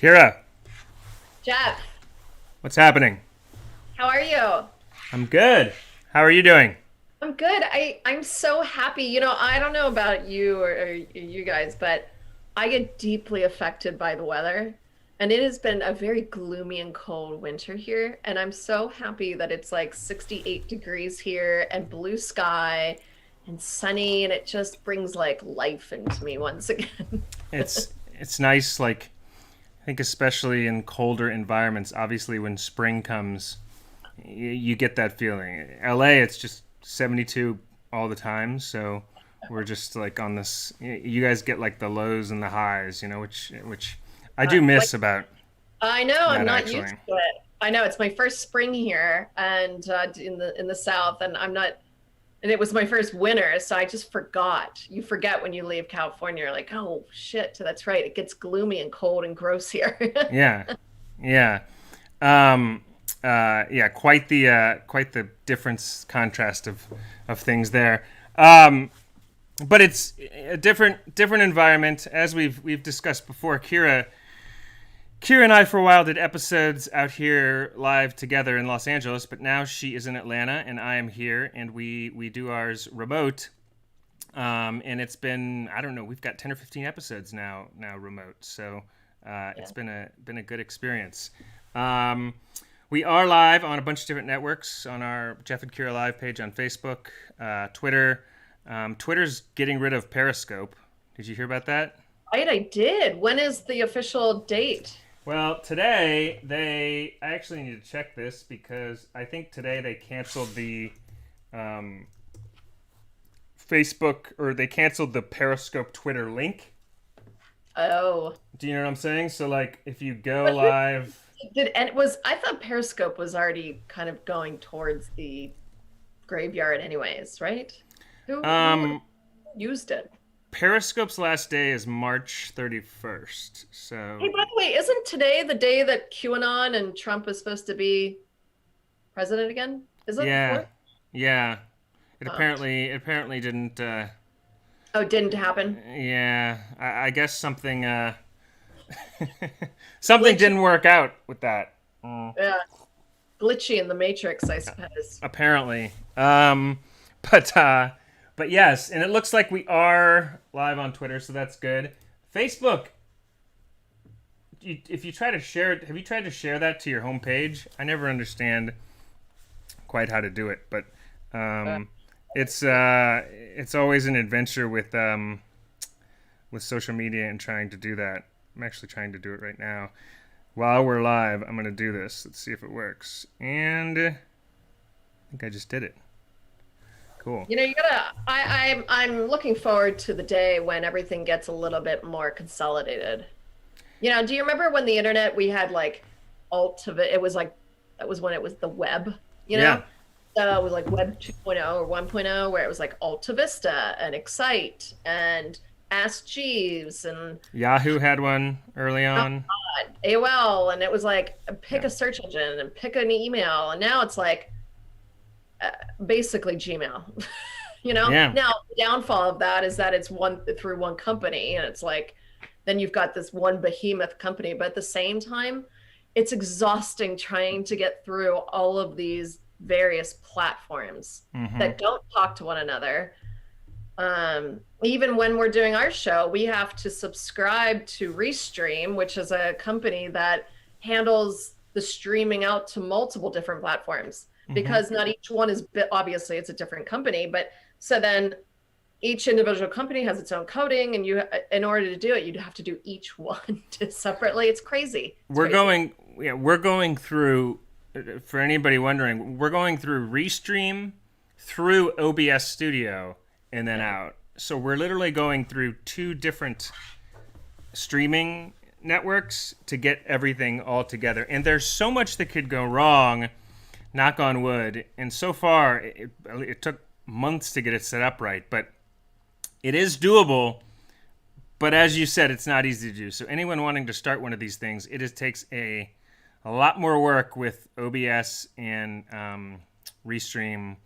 Kira, Geoff, what's happening? how are you? I'm good. How are you doing? I'm good. I'm so happy. I don't know about you or you guys, but I get deeply affected by the weather. And it has been a very gloomy and cold winter here. And I'm so happy that it's like 68 degrees here and blue sky and sunny. And it just brings like life into me once again. It's nice. Like I think, especially in colder environments. Obviously, when spring comes, you get that feeling. LA, it's just 72 all the time. So we're just like on this. You guys get like the lows and the highs, which I do Like miss about I know I'm that not used actually. to it. I know it's my first spring here and in the South, and it was my first winter, so I just forgot. You forget when you leave California, you're like, oh shit, that's right. It gets gloomy and cold and gross here. Yeah, yeah. Um, yeah, quite the difference contrast of things there. Um, but it's a different environment, as we've discussed before. Kira and I for a while did episodes out here live together in Los Angeles, but now she is in Atlanta and I am here, and we do ours remote. And it's been, I don't know, we've got 10 or 15 episodes now remote, so Yeah. it's been a good experience. Um, we are live on a bunch of different networks, on our Geoff and Kira live page on Facebook, Twitter. Twitter's getting rid of Periscope. Did you hear about that? Right, I did. When is the official date? Well, today I actually need to check this because I think today they canceled the um, Facebook, or they canceled the Periscope Twitter link. Oh, Do you know what I'm saying? So like if you go but who live, did and it was I thought Periscope was already kind of going towards the graveyard anyways, right? Who um, used it? Periscope's last day is March 31st. Hey, So by the way, isn't today the day that QAnon and Trump is supposed to be president again? Is that the yeah, fourth? yeah. Oh, It apparently didn't. oh, it didn't happen. Yeah, I guess something something Glitchy, didn't work out with that. Mm. yeah, glitchy in the matrix, I suppose. Apparently. But but yes, and it looks like we are live on Twitter, so that's good. Facebook, if you try to share it, have you tried to share that to your homepage? I never understand quite how to do it, but Uh, um, it's always an adventure with social media and trying to do that. I'm actually trying to do it right now. While we're live, I'm gonna do this. Let's see if it works. And I think I just did it. Cool. you gotta. I'm looking forward to the day when everything gets a little bit more consolidated. Do you remember when the internet we had like alt of it? It was like that was when it was the web, you Yeah. know? So it was like Web 2.0 or 1.0, where it was like Alta Vista and Excite and Ask Jeeves and Yahoo had one early oh on. God, AOL. And it was like pick Yeah. a search engine and pick an email. And now it's like uh, basically Gmail. Yeah. Now the downfall of that is that it's one through one company. And it's like, then you've got this one behemoth company. But at the same time, it's exhausting trying to get through all of these various platforms Mm-hmm. that don't talk to one another. Even when we're doing our show, we have to subscribe to Restream, which is a company that handles the streaming out to multiple different platforms Mm-hmm. because not each one is obviously it's a different company, but so then each individual company has its own coding, and you in order to do it you'd have to do each one separately. It's crazy. It's We're crazy. going. Yeah, we're going through. For anybody wondering, we're going through Restream, through OBS Studio, and then Yeah. out. So we're literally going through two different streaming networks to get everything all together. And there's so much that could go wrong, knock on wood. And so far, it took months to get it set up right, but it is doable. But as you said, it's not easy to do. So anyone wanting to start one of these things, it is, takes a lot more work with OBS and Restream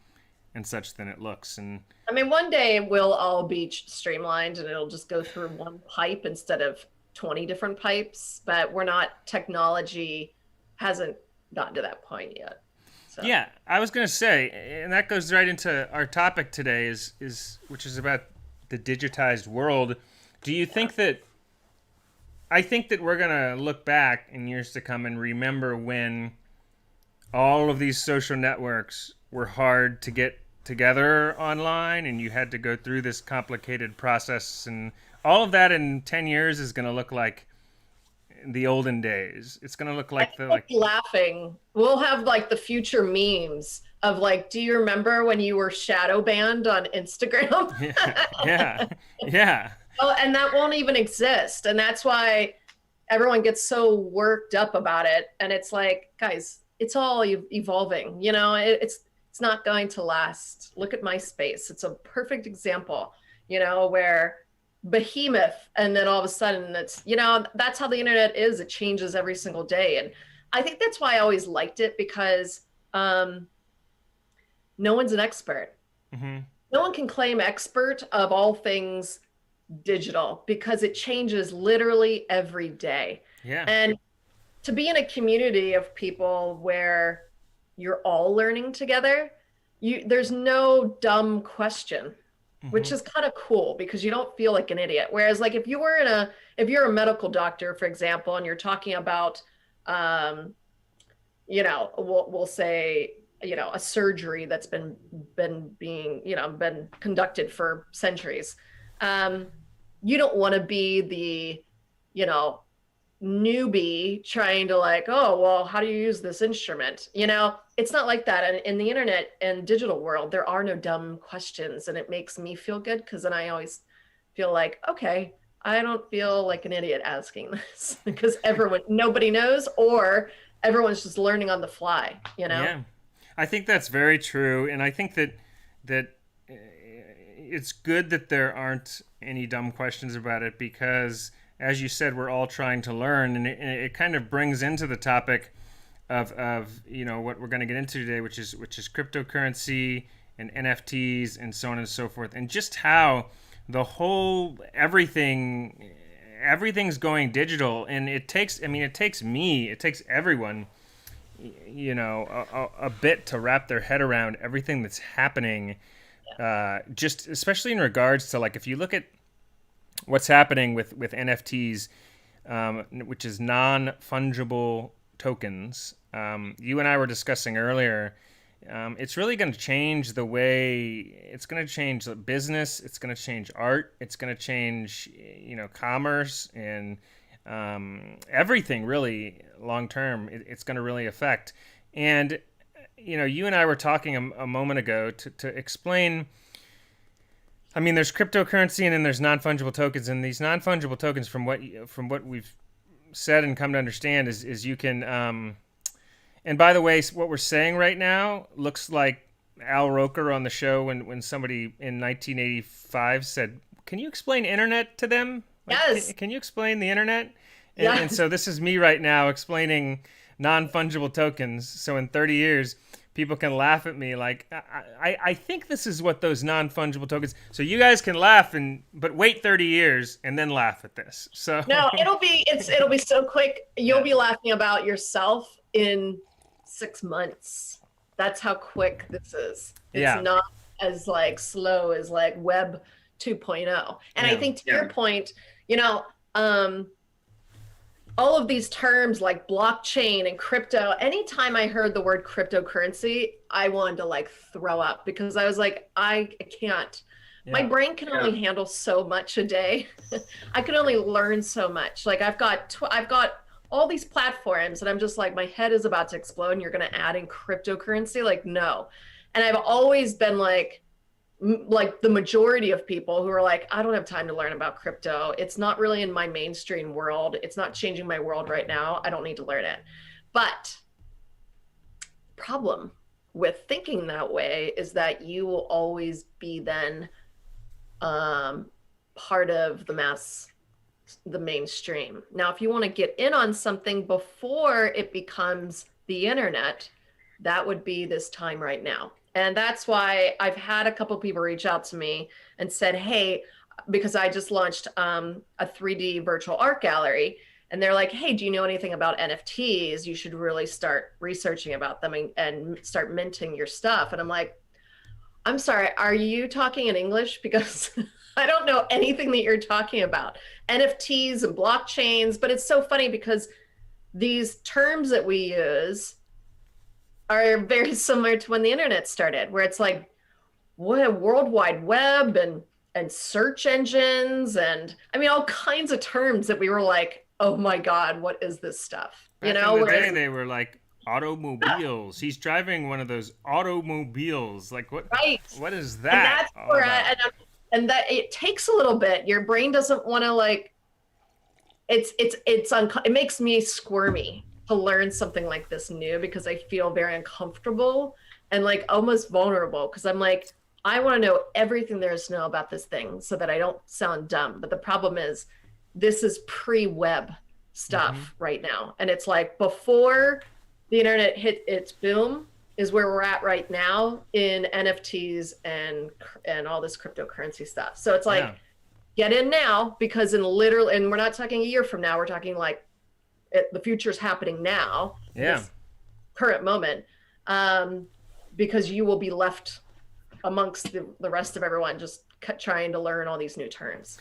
and such than it looks. And I mean, one day we'll all be streamlined and it'll just go through one pipe instead of 20 different pipes, but we're not, technology hasn't gotten to that point yet. So, Yeah, I was gonna say, and that goes right into our topic today, is which is about the digitized world. Do you yeah. think that I think that we're gonna look back in years to come and remember when all of these social networks were hard to get together online, and you had to go through this complicated process, and all of that in 10 years is gonna look like the olden days. It's gonna look I like the keep like laughing. We'll have like the future memes of like, do you remember when you were shadow banned on Instagram? yeah, yeah, yeah. Oh, and that won't even exist. And that's why everyone gets so worked up about it. And it's like, guys, it's all evolving. It's not going to last. Look at MySpace. It's a perfect example, where behemoth, and then all of a sudden that's how the internet is. It changes every single day. And I think that's why I always liked it, because um, no one's an expert. Hmm. No one can claim expert of all things digital, because it changes literally every day. Yeah. And to be in a community of people where you're all learning together, there's no dumb question, which Hmm. is kind of cool, because you don't feel like an idiot. Whereas like if you're a medical doctor, for example, and you're talking about um, we'll say, a surgery that's been conducted for centuries. Um, you don't want to be the, you know, newbie trying to like, oh, well, how do you use this instrument? It's not like that. And in the internet and digital world, there are no dumb questions. And it makes me feel good, because then I always feel like, okay, I don't feel like an idiot asking this because nobody knows, or everyone's just learning on the fly. Yeah. I think that's very true, and I think that it's good that there aren't any dumb questions about it, because, as you said, we're all trying to learn, and it kind of brings into the topic of what we're going to get into today, which is cryptocurrency and NFTs and so on and so forth, and just how the whole everything's going digital, and it takes everyone a bit to wrap their head around everything that's happening, just especially in regards to, like, if you look at what's happening with NFTs, which is non-fungible tokens. You and I were discussing earlier. It's really going to change the way, it's going to change the business. It's going to change art. It's going to change, commerce, and everything really long term. It's going to really affect. And you and I were talking a moment ago to explain. I mean, there's cryptocurrency, and then there's non-fungible tokens, and these non-fungible tokens, from what we've said and come to understand, is you can. And by the way, what we're saying right now looks like Al Roker on the show when somebody in 1985 said, "Can you explain internet to them? Like, Yes. can you explain the internet?" And Yes. so this is me right now explaining non-fungible tokens. So in 30 years, people can laugh at me like, I think this is what those non-fungible tokens. So you guys can laugh, but wait 30 years and then laugh at this. So No, it'll be so quick. You'll yeah, be laughing about yourself in 6 months. That's how quick this is. It's yeah, not as like slow as like web 2.0. And I yeah, think to your point, you know, um, all of these terms like blockchain and crypto, anytime I heard the word cryptocurrency, I wanted to like throw up, because I was like, I can't. My yeah, brain can only handle so much a day. I can only learn so much. Like I've got all these platforms, and I'm just like, my head is about to explode, and you're going to add in cryptocurrency? Like, no. And I've always been like the majority of people who are like, I don't have time to learn about crypto. It's not really in my mainstream world. It's not changing my world right now. I don't need to learn it. But problem with thinking that way is that you will always be then um, part of the mainstream. Now, if you want to get in on something before it becomes the internet, that would be this time right now. And that's why I've had a couple people reach out to me and said, hey, because I just launched a 3D virtual art gallery, and they're like, "Hey, do you know anything about NFTs? You should really start researching about them and start minting your stuff." And I'm like, "I'm sorry, are you talking in English? Because I don't know anything that you're talking about. NFTs and blockchains." But it's so funny because these terms that we use are very similar to when the internet started, where it's like, what a world wide web and search engines, and I mean all kinds of terms that we were like, oh my god, what is this stuff, you Back in know? the Whereas day, they were like automobiles. He's driving one of those automobiles. Like what? right, What is and that that's all where about? and that it takes a little bit. Your brain doesn't want to like, it makes me squirmy to learn something like this new, because I feel very uncomfortable and like almost vulnerable, because I'm like, I want to know everything there is to know about this thing so that I don't sound dumb. But the problem is, this is pre-web Mm-hmm. stuff right now, and it's like before the internet hit its boom is where we're at right now in NFTs and all this cryptocurrency stuff. So it's Yeah. like, get in now, because in literally, and we're not talking a year from now, we're talking like the future's happening now in Yeah. this current moment, um, because you will be left amongst the rest of everyone just trying to learn all these new terms.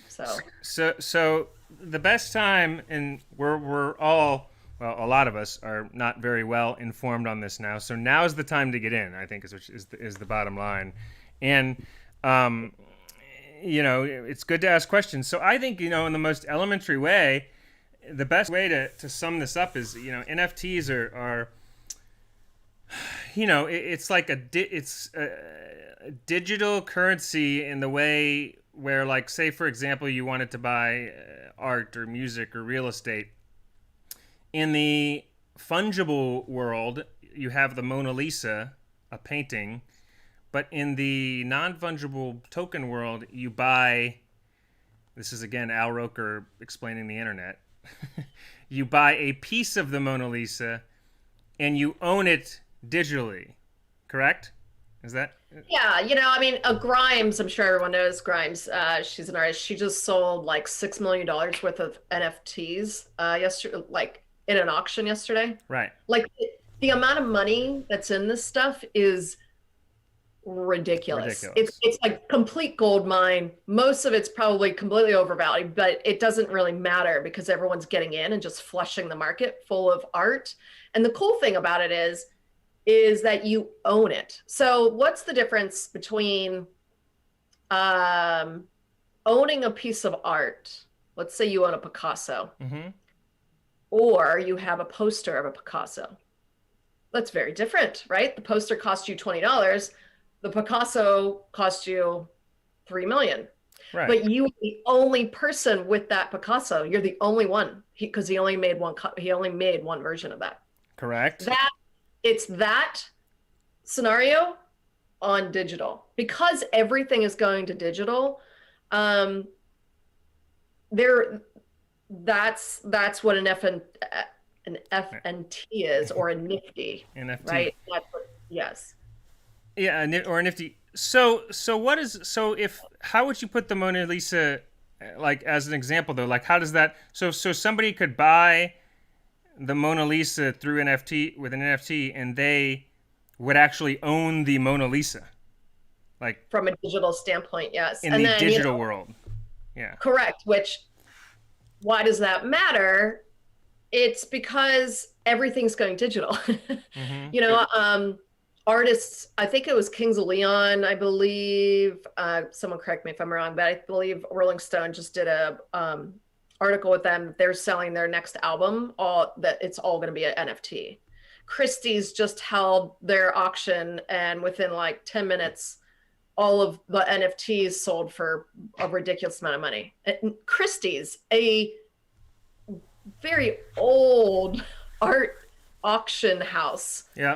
So So the best time, and we're all, well, a lot of us are not very well informed on this now. So now is the time to get in. I think is the bottom line, and um, it's good to ask questions. So I think in the most elementary way, the best way to sum this up is NFTs are it's like it's a digital currency in the way where, like, say for example, you wanted to buy art or music or real estate. In the fungible world, you have the Mona Lisa, a painting, but in the non-fungible token world, you buy. This is again Al Roker explaining the internet. You buy a piece of the Mona Lisa, and you own it digitally. Correct? Is that? yeah, I mean, Grimes, I'm sure everyone knows Grimes. She's an artist. She just sold like $6 million worth of NFTs yesterday, like in an auction yesterday. Right. Like the amount of money that's in this stuff is ridiculous. It's Ridiculous. it's like complete gold mine. Most of it's probably completely overvalued, but it doesn't really matter because everyone's getting in and just flushing the market full of art. And the cool thing about it is that you own it. So what's the difference between um, owning a piece of art? Let's say you own a Picasso, Mm-hmm. or you have a poster of a Picasso. That's very different, right? The poster cost you $20. The Picasso cost you 3 million. Right. But you are the only person with that Picasso. You're the only one, because he only made one. He only made one version of that. Correct. That it's that scenario on digital, because everything is going to digital. Um, there, that's what an FNT is, or a Nifty, NFT. right? Yes. Yeah, or a nifty. So what is so if how would you put the Mona Lisa, like, as an example though? Like, how does that? So somebody could buy the Mona Lisa through NFT with an NFT, and they would actually own the Mona Lisa, like, From a digital standpoint, yes. in And the then, digital world. Yeah. correct, which, why does that matter? It's because everything's going digital. Mm-hmm. you know, artists, I think it was Kings of Leon, I believe, someone correct me if I'm wrong, but I believe Rolling Stone just did a article with them. They're selling their next album, all that it's all going to be an NFT. Christie's just held their auction, and within like 10 minutes, all of the NFTs sold for a ridiculous amount of money. And Christie's, a very old art auction house, Yeah.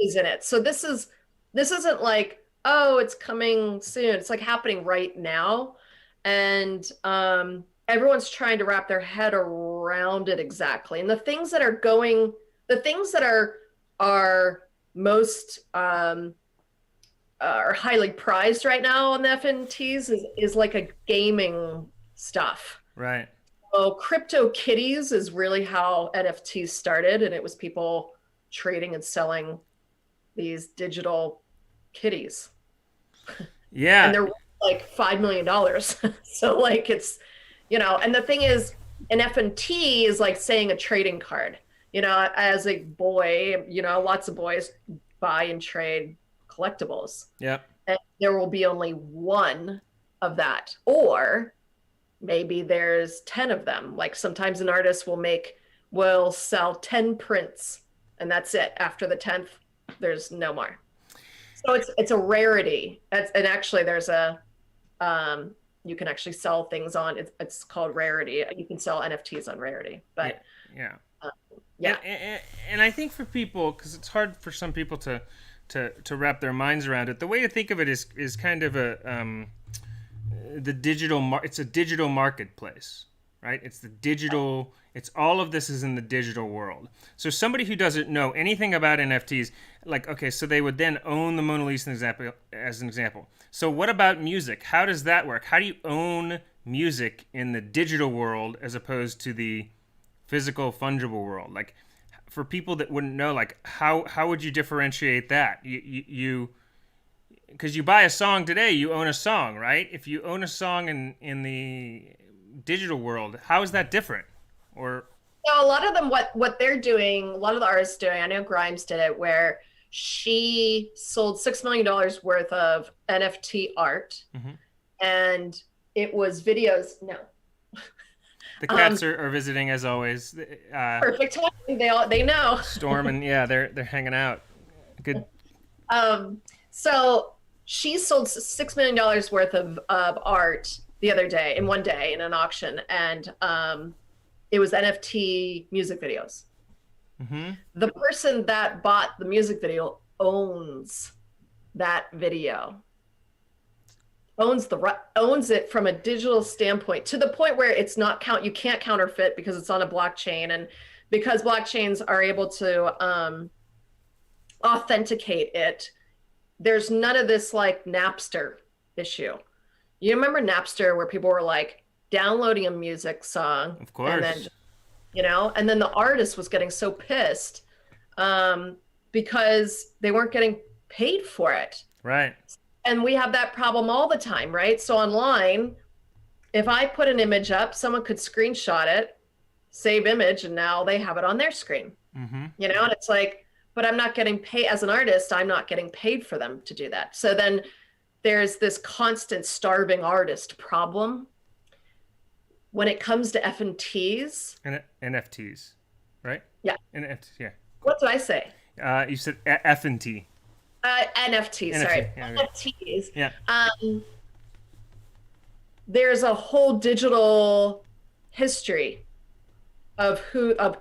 is in it. So this isn't like, oh, it's coming soon. It's like happening right now. And everyone's trying to wrap their head around it exactly. And the things that are most are highly prized right now on the FNTs is like a gaming stuff. Right. So Cryptokitties is really how NFTs started, and it was people trading and selling these digital kitties, and Yeah. they're like $5 million. So like it's, and the thing is, an FNT is like saying a trading card. As a boy, lots of boys buy and trade collectibles, Yep. and there will be only one of that, or maybe there's 10 of them. Like sometimes an artist will sell 10 prints, and that's it. After the 10th, there's no more. So it's a rarity. And actually there's you can actually sell things on it's called rarity. You can sell NFTs on rarity. Yeah. But Yeah. yeah. And I think for people, because it's hard for some people to wrap their minds around it, the way to think of it is kind of it's a digital marketplace, right? It's all of this is in the digital world. So somebody who doesn't know anything about NFTs, like, okay, so they would then own the Mona Lisa as an example. So what about music? How does that work? How do you own music in the digital world as opposed to the physical fungible world? Like, for people that wouldn't know, like, how would you differentiate that? You because you buy a song today, you own a song, right? If you own a song in the digital world, how is that different? Or So a lot of them, what they're doing, a lot of the artists doing, I know Grimes did it, where she sold $6 million worth of NFT art, Mhm. and it was videos. No, the cats are visiting as always. perfect timing. They know. Storm and yeah, they're hanging out. Good. So she sold $6 million worth of art the other day in one day in an auction, and it was NFT music videos. Mm-hmm. The person that bought the music video owns that video, owns it from a digital standpoint, to the point where it's not you can't counterfeit because it's on a blockchain, and because blockchains are able to authenticate it. There's none of this like Napster issue. You remember Napster, where people were like downloading a music song, Of course. and then and then the artist was getting so pissed because they weren't getting paid for it. Right. And we have that problem all the time, right? So online, if I put an image up, someone could screenshot it, save image, and now they have it on their screen. Mm-hmm. And it's like, but I'm not getting paid as an artist. I'm not getting paid for them to do that. So then there's this constant starving artist problem. When it comes to FNTs and NFTs, right? Yeah. NFTs, yeah. What did I say? You said F and T. NFTs, sorry. Yeah, NFTs. Yeah. There's a whole digital history of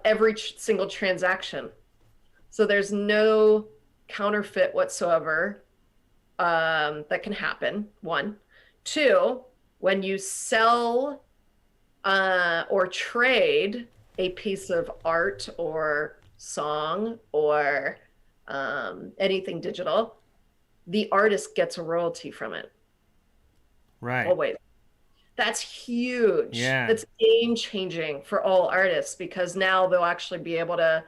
every single transaction. So there's no counterfeit whatsoever that can happen, one. Two, when you sell or trade a piece of art or song or anything digital, the artist gets a royalty from it. Right. Always. That's huge. Yeah. That's game changing for all artists, because now they'll actually be able to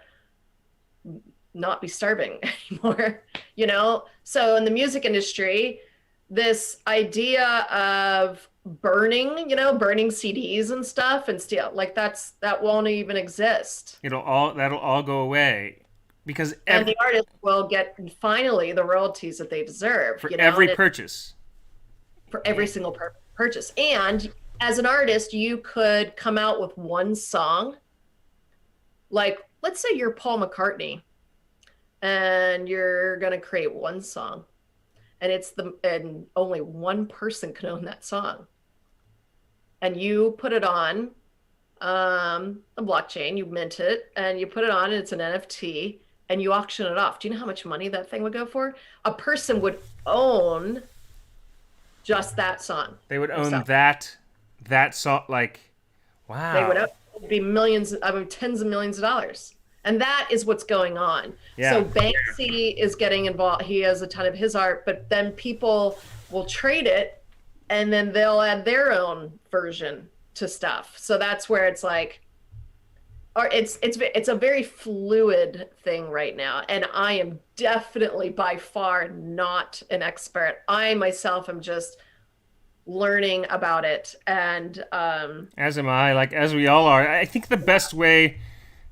not be starving anymore. So in the music industry, this idea of burning CDs and stuff and steal, like that won't even exist. That'll all go away, because And the artist will get finally the royalties that they deserve for every purchase. For every single purchase. And as an artist, you could come out with one song. Like, let's say you're Paul McCartney and you're going to create one song, and only one person can own that song. And you put it on a blockchain, you mint it, and you put it on, and it's an NFT, and you auction it off. Do you know how much money that thing would go for? A person would own just that song. They would own that song. Like, wow. They would be millions, tens of millions of dollars. And that is what's going on. Yeah. So Banksy is getting involved. He has a ton of his art, but then people will trade it and then they'll add their own version to stuff. So that's where it's like, or it's a very fluid thing right now, and I am definitely by far not an expert. I myself am just learning about it, and As am I, like as we all are. I think the best way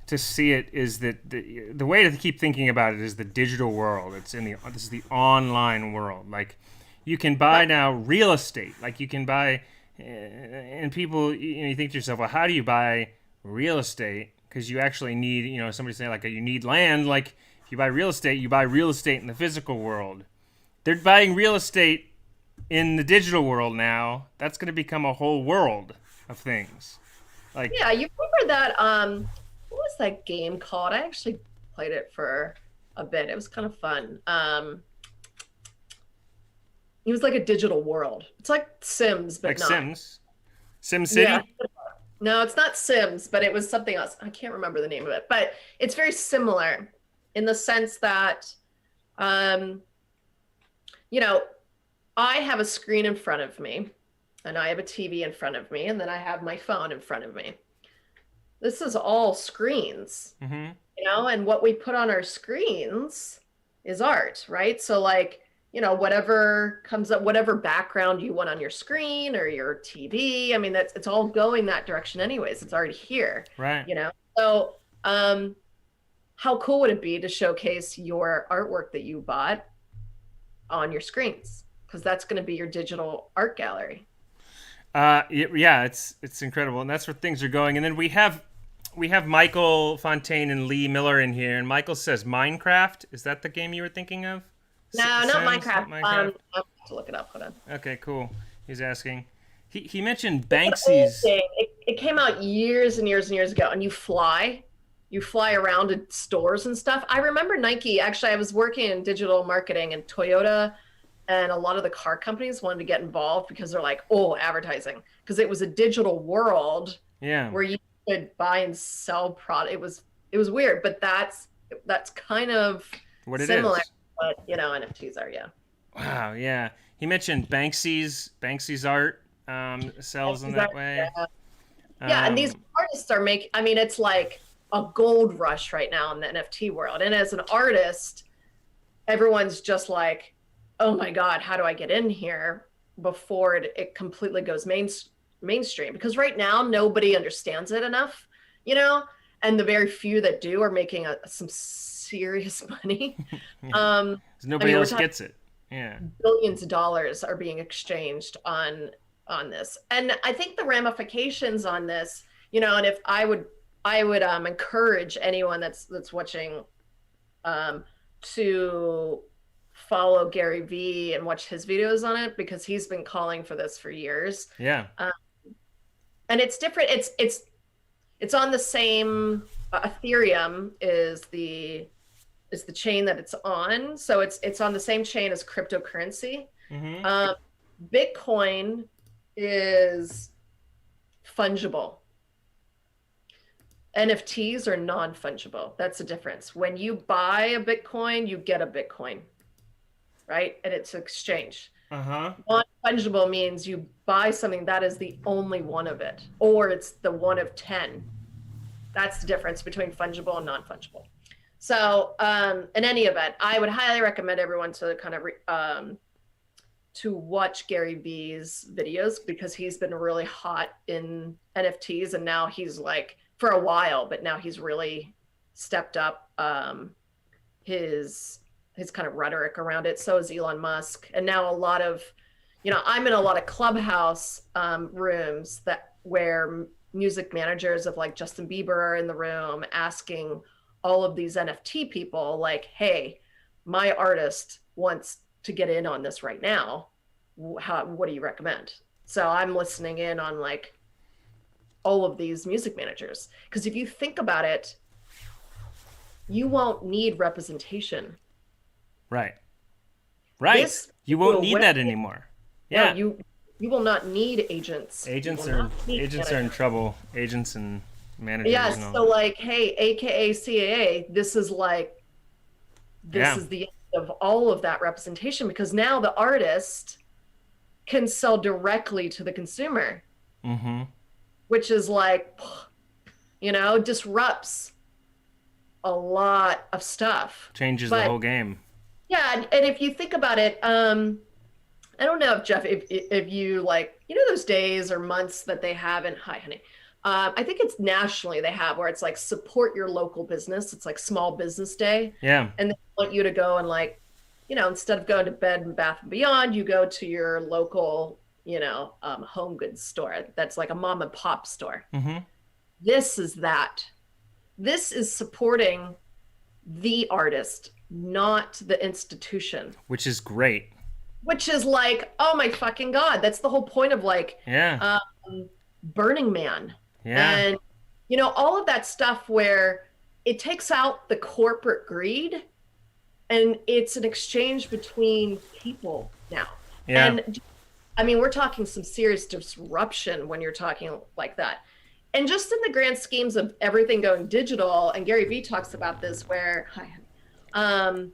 to see it is that the way to keep thinking about it is the digital world. This is the online world. Like you can buy now real estate. Like you can buy, and people, you think to yourself, well, how do you buy real estate? Because you actually need, somebody saying like you need land. Like if you buy real estate, you buy real estate in the physical world. They're buying real estate in the digital world now. That's going to become a whole world of things. Like yeah, you remember that what was that game called? I actually played it for a bit. It was kind of fun. It was like a digital world. It's like Sims, but like not. Sim City. Yeah. No, it's not Sims, but it was something else. I can't remember the name of it, but it's very similar in the sense that, I have a screen in front of me and I have a TV in front of me, and then I have my phone in front of me. This is all screens, and what we put on our screens is art, right? So like, whatever comes up, whatever background you want on your screen or your TV, I mean, it's all going that direction anyways. It's already here, Right. So, how cool would it be to showcase your artwork that you bought on your screens? Because that's going to be your digital art gallery. Yeah, it's incredible, and that's where things are going. And then we have Michael Fontaine and Lee Miller in here, and Michael says Minecraft. Is that the game you were thinking of? No, not Sims? Minecraft. Not I'll have to look it up. Hold on. Okay, cool. He's asking. He mentioned Banksy's. It came out years and years and years ago, and you fly around to stores and stuff. I remember Nike. Actually, I was working in digital marketing, and Toyota and a lot of the car companies wanted to get involved because they're like, oh, advertising, because it was a digital world where you could buy and sell product. It was weird, but that's kind of What it similar. is. But NFTs are, yeah. Wow, yeah. He mentioned Banksy's art sells in that way. Yeah, and these artists are it's like a gold rush right now in the NFT world. And as an artist, everyone's just like, oh my God, how do I get in here before it completely goes mainstream? Because right now, nobody understands it enough, and the very few that do are making some serious money. Nobody else gets it. Yeah. Billions of dollars are being exchanged on this. And I think the ramifications on this, and if I would encourage anyone that's watching to follow Gary Vee and watch his videos on it, because he's been calling for this for years. Yeah. And it's different. It's on the same Ethereum is the chain that it's on. So it's on the same chain as cryptocurrency. Bitcoin is fungible. NFTs are non-fungible. That's the difference. When you buy a Bitcoin, you get a Bitcoin, right? And it's exchange. Non-fungible means you buy something that is the only one of it, or it's the one of 10. That's the difference between fungible and non-fungible. So in any event, I would highly recommend everyone to kind of to watch Gary Vee's videos, because he's been really hot in NFTs, and now he's like, for a while, but now he's really stepped up his kind of rhetoric around it. So is Elon Musk. And now a lot of, I'm in a lot of clubhouse rooms where music managers of like Justin Bieber are in the room asking all of these NFT people like, hey, my artist wants to get in on this right now. What do you recommend? So I'm listening in on like all of these music managers, because if you think about it, you won't need representation. Right. You won't need that anymore. Yeah. No, you will not need agents. Agents are in trouble. Agents and managers and Yes. all So that. like, hey, AKA CAA, this Yeah. is the end of all of that representation because now the artist can sell directly to the consumer, Mm-hmm. which is like, disrupts a lot of stuff. Changes the But whole game. yeah, and if you think about it, I don't know if Geoff, if you like, those days or months that they have in, hi, honey. I think it's nationally they have where it's like support your local business. It's like Small Business Day, Yeah. and they want you to go and like, instead of going to Bed and Bath and Beyond, you go to your local, home goods store. That's like a mom and pop store. Mm-hmm. This is that. This is supporting the artist, not the institution, Which is great. which is like, oh my fucking God. That's the whole point of like Yeah. Burning Man Yeah. and, all of that stuff where it takes out the corporate greed and it's an exchange between people now. Yeah. And I mean, we're talking some serious disruption when you're talking like that. And just in the grand schemes of everything going digital, and Gary Vee talks about this, where, um,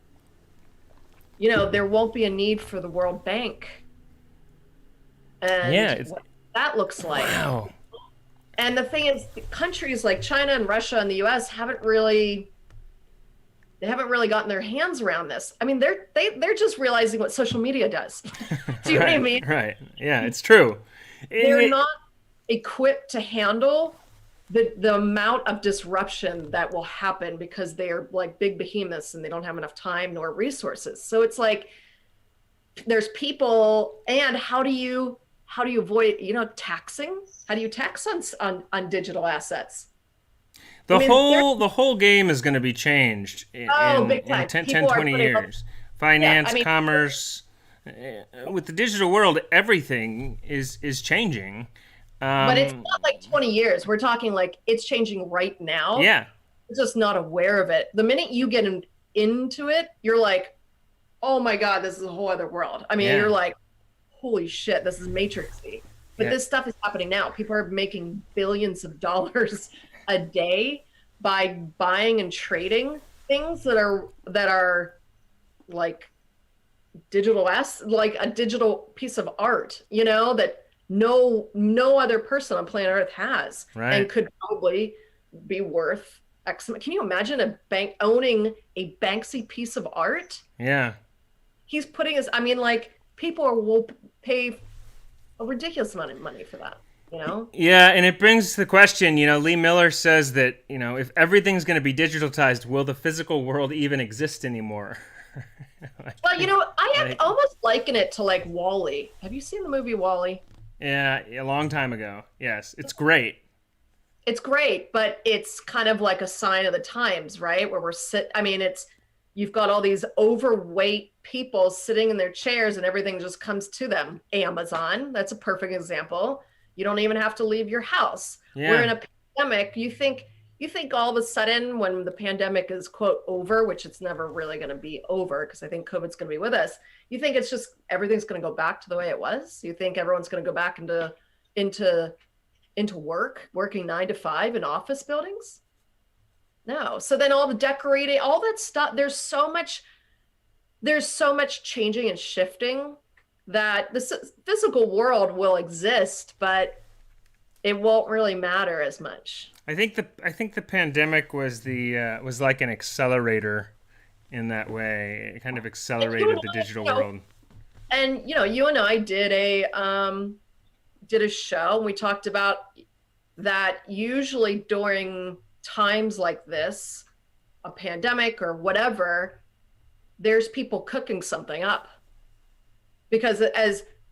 there won't be a need for the World Bank Yeah. and It's what that looks like. wow. And the thing is, countries like China and Russia and the US they haven't really gotten their hands around this. I mean, they're just realizing what social media does. Do you know what I Right. mean? Right. Yeah. It's true. And They're not equipped to handle the amount of disruption that will happen because they're like big behemoths and they don't have enough time nor resources. So it's like there's people, and how do you avoid taxing? How do you tax on digital assets? I mean, the whole game is going to be changed big in time. 10, People are 20 putting up, years. yeah, Finance, I mean, commerce, with the digital world, everything is changing. but it's not like 20 years. We're talking like it's changing right now. Yeah. We're just not aware of it. The minute you get into it, you're like, oh my God, this is a whole other world. I mean, Yeah. you're like, holy shit, this is matrixy. But Yeah. this stuff is happening now. People are making billions of dollars a day by buying and trading things that are like like a digital piece of art, that no other person on planet Earth has, and Right. could probably be worth X. Can you imagine a bank owning a Banksy piece of art? Yeah. He's putting his, I mean, like people will pay a ridiculous amount of money for that. Yeah, and it brings the question, Lee Miller says that, if everything's going to be digitalized, will the physical world even exist anymore? Like, Well, I like, almost liken it to like Wall-E. Have you seen the movie Wall-E? yeah, a long time ago. Yes, it's great. It's great, but it's kind of like a sign of the times, right? Where I mean, you've got all these overweight people sitting in their chairs and everything just comes to them. Amazon, that's a perfect example. You don't even have to leave your house. We're in Yeah. a pandemic. You think all of a sudden when the pandemic is quote over, which it's never really going to be over because I think COVID's going to be with us. You think it's just everything's going to go back to the way it was? You think everyone's going to go back into working 9 to 5 in office buildings? No. So then all the decorating, all that stuff, there's so much changing and shifting that the physical world will exist, but it won't really matter as much. I think the pandemic was like an accelerator in that way. It kind of And you accelerated and the I, digital world. you and I did a show and we talked about that usually during times like this, a pandemic or whatever, there's people cooking something up because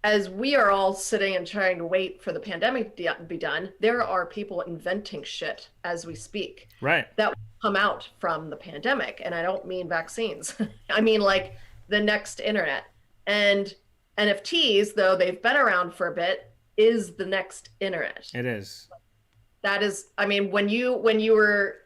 as we are all sitting and trying to wait for the pandemic to be done, there are people inventing shit as we speak Right. that will come out from the pandemic. And I don't mean vaccines. I mean like the next internet. And NFTs, though they've been around for a bit, is the next internet. It is. That is, I mean, when you were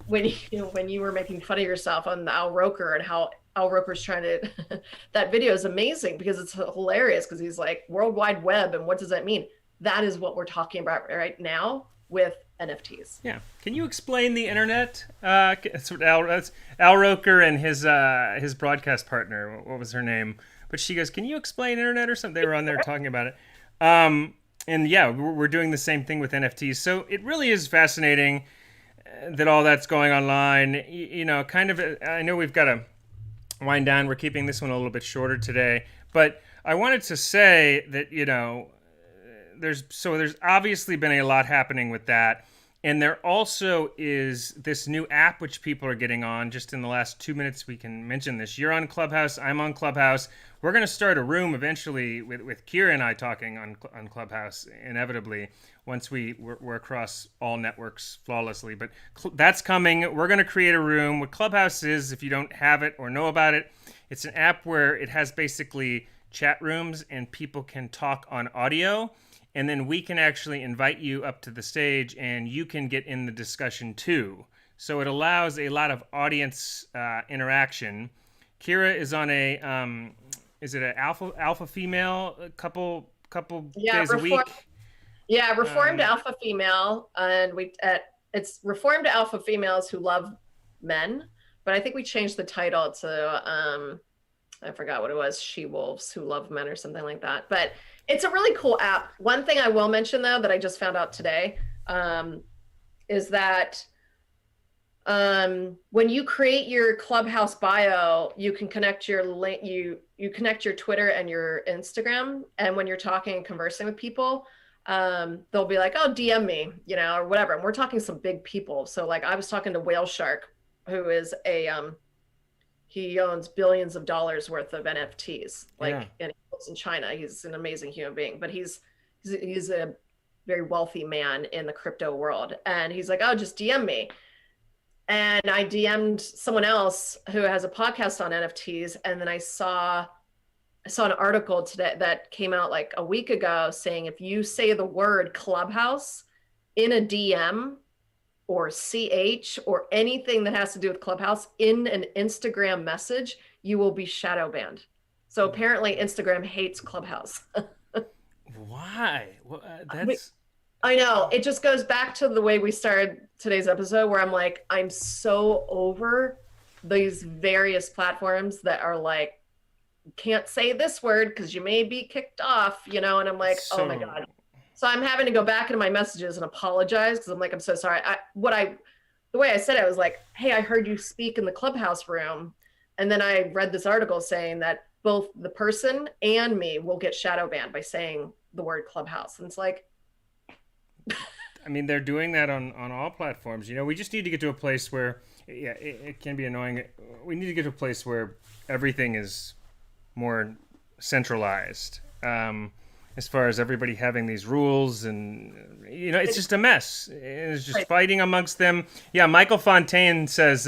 making fun of yourself on the Al Roker and how Al Roker's trying to that video is amazing because it's hilarious because he's like World Wide Web and what does that mean? That is what we're talking about right now with NFTs. Yeah. Can you explain the internet? That's Al Roker and his broadcast partner. What was her name? But she goes, "Can you explain internet or something?" They were on there talking about it. And yeah, we're doing the same thing with NFTs. So it really is fascinating that all that's going online. Kind of. I know we've got to wind down. We're keeping this one a little bit shorter today, but I wanted to say that there's obviously been a lot happening with that. And there also is this new app which people are getting on. Just in the last 2 minutes, we can mention this. You're on Clubhouse. I'm on Clubhouse. We're going to start a room eventually with Kira and I talking on Clubhouse, inevitably, once we're across all networks flawlessly. But that's coming. We're going to create a room. What Clubhouse is, if you don't have it or know about it, it's an app where it has basically chat rooms and people can talk on audio. And then we can actually invite you up to the stage and you can get in the discussion too. So it allows a lot of audience interaction. Kira is on is it an alpha female a couple days a week? Yeah, reformed alpha female. And it's reformed alpha females who love men. But I think we changed the title to, I forgot what it was, she-wolves who love men or something like that. But it's a really cool app. One thing I will mention, though, that I just found out today is that when you create your Clubhouse bio, you can connect your link, you connect your Twitter and your Instagram. And when you're talking and conversing with people, they'll be like, oh, DM me, or whatever. And we're talking some big people. So like I was talking to Whale Shark, who is he owns billions of dollars worth of NFTs, and he lives in China. He's an amazing human being, but he's a very wealthy man in the crypto world. And he's like, oh, just DM me. And I DM'd someone else who has a podcast on NFTs. And then I saw an article today that came out like a week ago saying, if you say the word Clubhouse in a DM, or CH or anything that has to do with Clubhouse in an Instagram message, you will be shadow banned. So apparently Instagram hates Clubhouse. Why? Well, I know. It just goes back to the way we started today's episode where I'm like, I'm so over these various platforms that are like, can't say this word because you may be kicked off, and I'm like, oh my God. So I'm having to go back into my messages and apologize because I'm like, I'm so sorry. The way I said it, I was like, hey, I heard you speak in the Clubhouse room. And then I read this article saying that both the person and me will get shadow banned by saying the word Clubhouse. And it's like, I mean, they're doing that on all platforms. We just need to get to a place where, it can be annoying. We need to get to a place where everything is more centralized. As far as everybody having these rules and, it's just a mess. It's just fighting amongst them. Yeah, Michael Fontaine says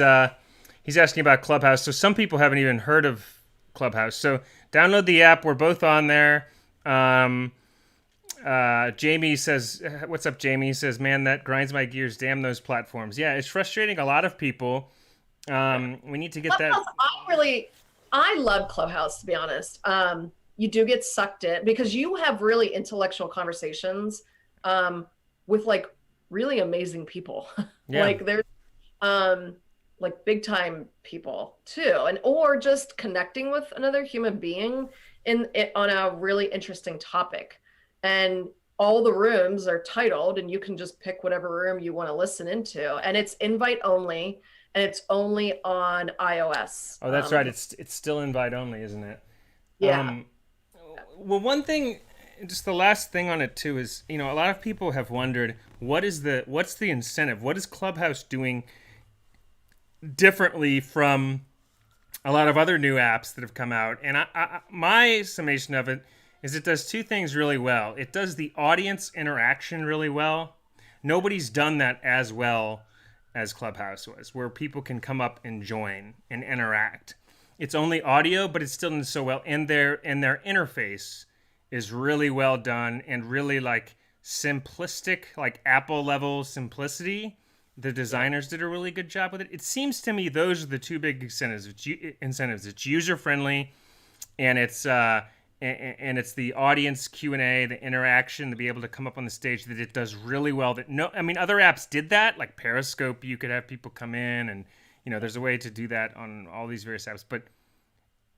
he's asking about Clubhouse. So some people haven't even heard of Clubhouse. So download the app. We're both on there. Jamie says, what's up, Jamie? He says, man, that grinds my gears. Damn those platforms. Yeah, it's frustrating a lot of people. We need to get Clubhouse, that. I love Clubhouse, to be honest. You do get sucked in because you have really intellectual conversations with like really amazing people. Yeah. Like there's like big time people too, or just connecting with another human being on a really interesting topic. And all the rooms are titled and you can just pick whatever room you want to listen into. And it's invite only and it's only on iOS. Oh, that's right. It's still invite only, isn't it? Yeah. Well, one thing, just the last thing on it too is, a lot of people have wondered what's the incentive? What is Clubhouse doing differently from a lot of other new apps that have come out? And my summation of it is it does two things really well. It does the audience interaction really well. Nobody's done that as well as Clubhouse was, where people can come up and join and interact. It's only audio, but it's still done so well. And their interface is really well done and really like simplistic, like Apple level simplicity. The designers did a really good job with it. It seems to me those are the two big incentives. It's user friendly, and it's and it's the audience Q&A, the interaction, to be able to come up on the stage, that it does really well. That no, I mean, other apps did that, like Periscope. You could have people come in, and there's a way to do that on all these various apps. But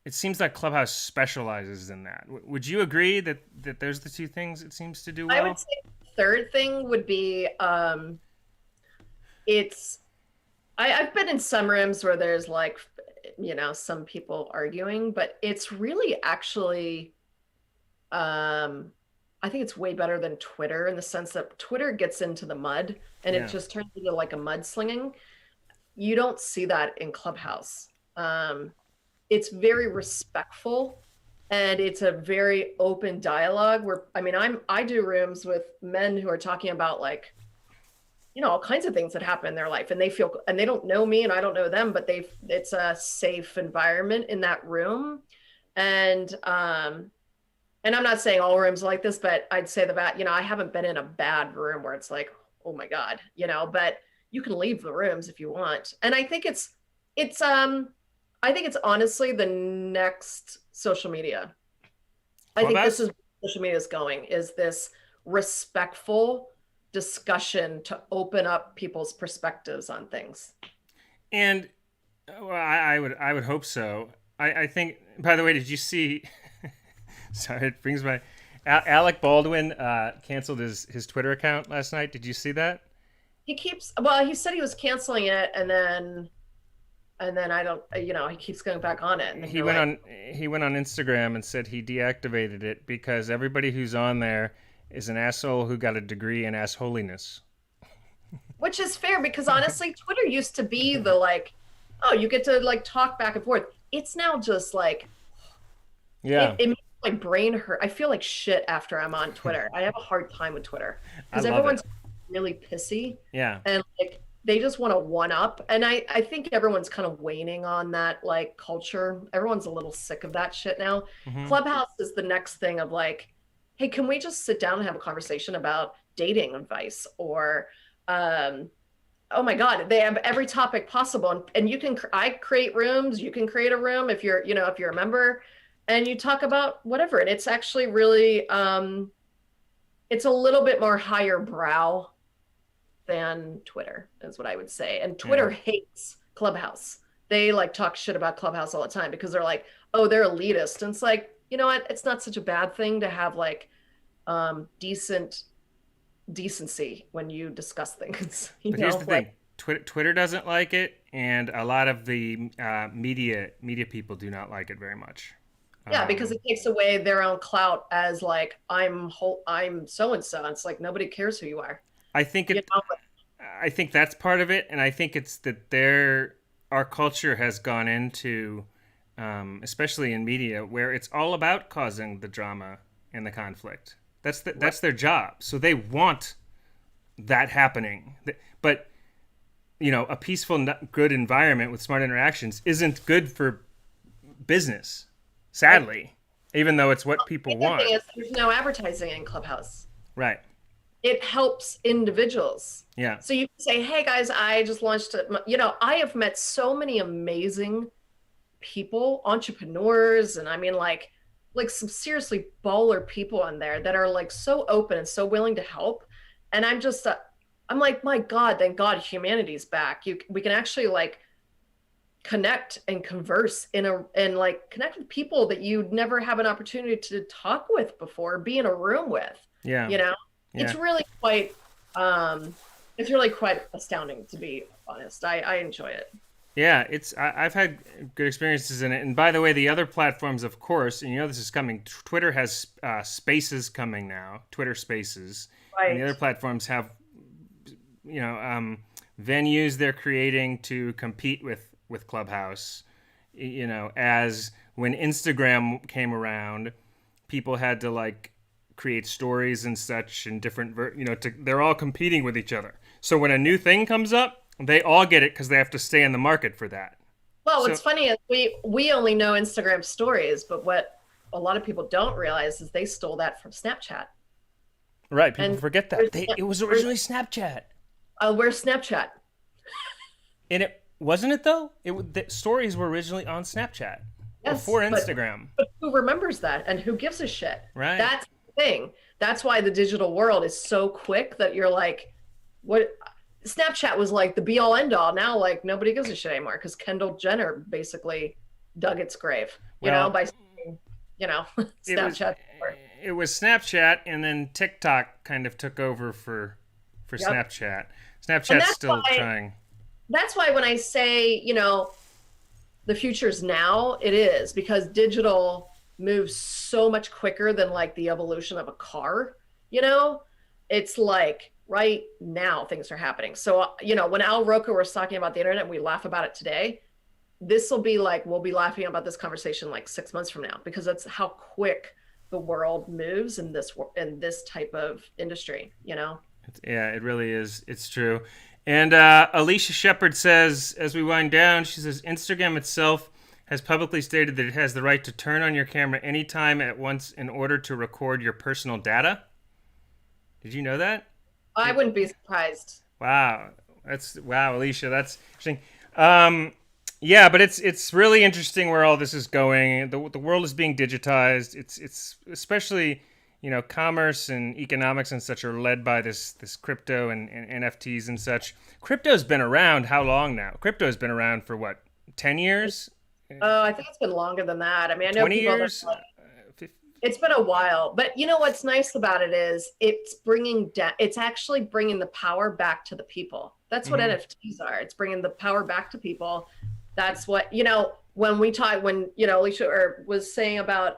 it seems like Clubhouse specializes in that. Would you agree that there's the two things it seems to do I well? would say the third thing would be it's I've been in some rooms where there's like, some people arguing, but it's really actually, I think it's way better than Twitter in the sense that Twitter gets into the mud and it Yeah. just turns into like a mudslinging. You don't see that in Clubhouse. It's very respectful and it's a very open dialogue where, I mean, I do rooms with men who are talking about like, all kinds of things that happen in their life and they don't know me and I don't know them, but it's a safe environment in that room. And I'm not saying all rooms are like this, but I'd say I haven't been in a bad room where it's like, oh my God, but you can leave the rooms if you want. And I think it's honestly the next social media. I think this Clubhouse? is where social media is going, is this respectful discussion to open up people's perspectives on things. And well, I would hope so. I think. By the way, did you see? Sorry, it brings my. Alec Baldwin canceled his Twitter account last night. Did you see that? Well, he said he was canceling it, and then I don't, he keeps going back on it, and then He you're went like, on he went on Instagram and said he deactivated it because everybody who's on there is an asshole who got a degree in assholiness. which is fair because honestly, Twitter used to be the like, oh, you get to like talk back and forth. It's now just like Yeah, it makes my brain hurt. I feel like shit after I'm on Twitter. I have a hard time with Twitter I because love it. everyone's really pissy Yeah. and like they just want to one up. And I think everyone's kind of waning on that like culture. Everyone's a little sick of that shit now. Hmm. Clubhouse is the next thing of like, hey, can we just sit down and have a conversation about dating advice or oh my God, they have every topic possible. And you can, I create rooms, you can create a room if you're a member and you talk about whatever. And it's actually really, it's a little bit more higher brow than Twitter is what I would say. And Yeah. Twitter hates Clubhouse. They like talk shit about Clubhouse all the time because they're like, oh, they're elitist. And it's like, you know what? It's not such a bad thing to have like decency when you discuss things, But here's the like thing: Twitter doesn't like it, and a lot of the media people do not like it very much. yeah, because Um, it takes away their own clout as like I'm so and so. It's like nobody cares who you are. I think You it. I think that's part of it, and I think it's that our culture has gone into, especially in media, where it's all about causing the drama and the conflict. Right. That's their job, so they want that happening. But a peaceful, good environment with smart interactions isn't good for business, Right. sadly, even though it's what The people other thing want. is there's no advertising in Clubhouse. Right. It helps individuals. Yeah. So you can say, hey guys, I just launched I have met so many amazing people, entrepreneurs, and I mean like some seriously baller people on there that are like so open and so willing to help. And I'm like, my God, thank God humanity's back. We can actually like connect and converse and like connect with people that you'd never have an opportunity to talk with before, be in a room with, Yeah. you know? It's Yeah. really quite it's really quite astounding to be honest. I enjoy it. Yeah, I've had good experiences in it. And by the way, the other platforms, of course, and this is coming. Twitter has Spaces coming now, Twitter Spaces, and the Right. other platforms have venues they're creating to compete with Clubhouse. As when Instagram came around, people had to like create stories and such and different they're all competing with each other. So when a new thing comes up, they all get it because they have to stay in the market for that. Well, So what's funny is we only know Instagram stories, but what a lot of people don't realize is they stole that from Snapchat. right, people And forget that it was originally Snapchat, where's Snapchat? and it wasn't it though. The stories were originally on Snapchat Yes, before but Instagram. who remembers that and who gives a shit? Right. That's the thing. That's why the digital world is so quick that you're like, what? Snapchat was like the be all end all. Now, like, nobody gives a shit anymore because Kendall Jenner basically dug its grave, Well, by saying, you know, it was Snapchat. it was Snapchat, and then TikTok kind of took over for Yep. Snapchat. And Snapchat's still trying. that's why when I say, the future's now, it is because digital moves so much quicker than like the evolution of a car, you know? It's like right now things are happening. So, when Al Roker was talking about the internet, we laugh about it today. This will be like, we'll be laughing about this conversation like 6 months from now because that's how quick the world moves in this type of industry, Yeah, it really is. It's true. And Alicia Shepard says, as we wind down, she says Instagram itself has publicly stated that it has the right to turn on your camera anytime at once in order to record your personal data. Did you know that? I It, wouldn't be surprised. wow, wow, Alicia, that's interesting. Um, yeah, but it's really interesting where all this is going. The world is being digitized. It's especially commerce and economics and such are led by this crypto and NFTs and such. Crypto's been around how long now? Crypto's been around for what, 10 years, Oh, I think it's been longer than that. I mean, I know 20 people that years? it's been a while, but what's nice about it is it's actually bringing the power back to the people. That's what Mm-hmm. NFTs are. It's bringing the power back to people. That's what, when we talk, when, Alicia was saying about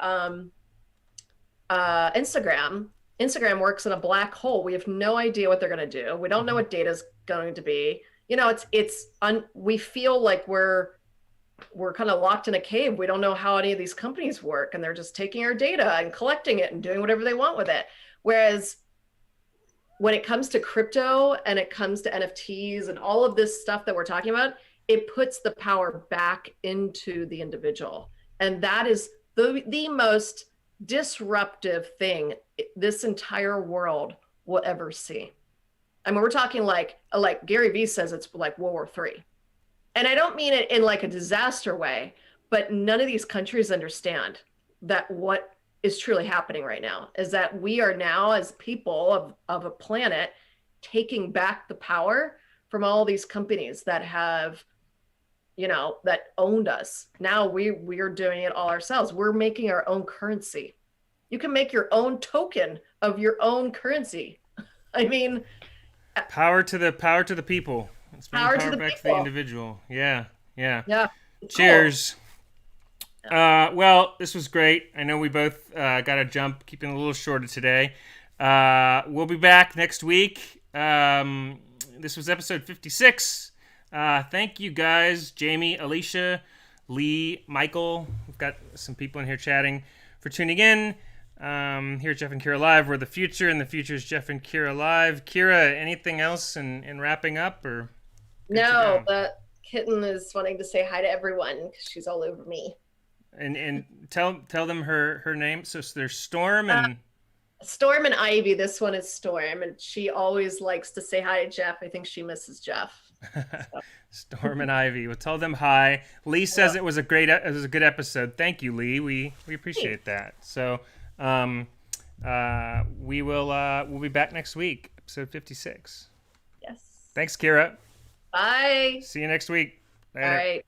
Instagram works in a black hole. We have no idea what they're going to do. We don't know Mm-hmm. what data is going to be. We feel like we're kind of locked in a cave. We don't know how any of these companies work, and they're just taking our data and collecting it and doing whatever they want with it. Whereas when it comes to crypto and it comes to NFTs and all of this stuff that we're talking about, it puts the power back into the individual. And that is the most disruptive thing this entire world will ever see. I mean, we're talking like Gary Vee says it's like World War III. And I don't mean it in like a disaster way, but none of these countries understand that what is truly happening right now is that we are now, as people of a planet, taking back the power from all these companies that have, that owned us. Now we're doing it all ourselves. We're making our own currency. You can make your own token of your own currency. I mean, Power to the people. Let's bring power to power the back to the people. individual. Yeah, yeah. Yeah. Cool. Cheers. Well, this was great. I know we both got to jump, keeping it a little shorter today. We'll be back next week. This was episode 56. Thank you guys, Jamie, Alicia, Lee, Michael. We've got some people in here chatting for tuning in. Here at Geoff and Kira Live, we're the future, and the future is Geoff and Kira Live. Kira, anything else in wrapping up, or No, the kitten is wanting to say hi to everyone because she's all over me. and tell them her name. So there's Storm Uh, and Storm and Ivy. This one is Storm, and she always likes to say hi to Geoff. I think she misses Geoff. So. Storm and Ivy. Well, tell them hi. Lee says it was a good episode. Thank you, Lee. We appreciate that. So we'll be back next week, episode 56. Yes. Thanks, Kira. Bye. See you next week. Later. All right.